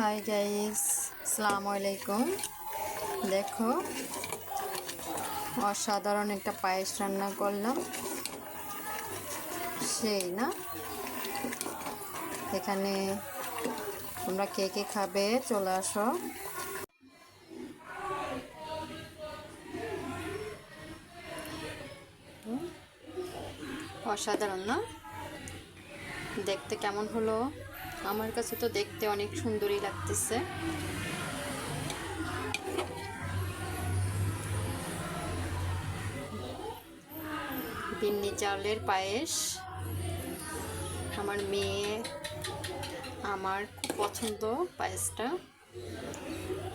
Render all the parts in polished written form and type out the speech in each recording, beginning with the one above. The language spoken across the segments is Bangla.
হাই গাইস, আসসালামু আলাইকুম। দেখো, অসাধারণ একটা পায়েস রান্না করলাম। সেই না, এখানে তোমরা কে কে খাবে চলে আসো। অসাধারণ না? দেখতে কেমন হলো? আমার কাছে তো দেখতে অনেক সুন্দরই লাগতেছে। বিন্নি চাউলের পায়েস আমার মেয়ে, আমার খুব পছন্দ পায়েসটা।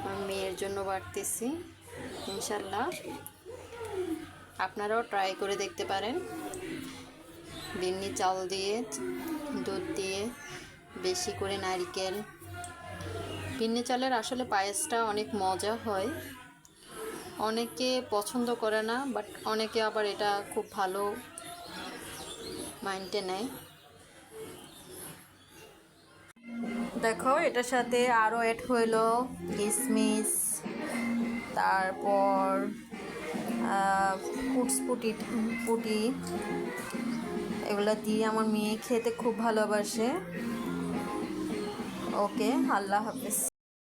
আমার মেয়ের জন্য বাড়তেছি, ইনশাল্লাহ আপনারাও ট্রাই করে দেখতে পারেন। বিন্নি চাল দিয়ে, দুধ দিয়ে, বেশি করে নারকেল। বিন্নি চালের আসলে পায়েসটা অনেক মজা হয়। অনেকে পছন্দ করে না, বাট অনেকে আবার এটা খুব ভালো মাইন্ডে নেয়। দেখো, এটার সাথে আরও অ্যাড হইলো কিশমিশ, তারপর পুটি, এগুলো দিয়ে আমার মেয়ে খেতে খুব ভালোবাসে। ওকে, আল্লাহ হাফেজ।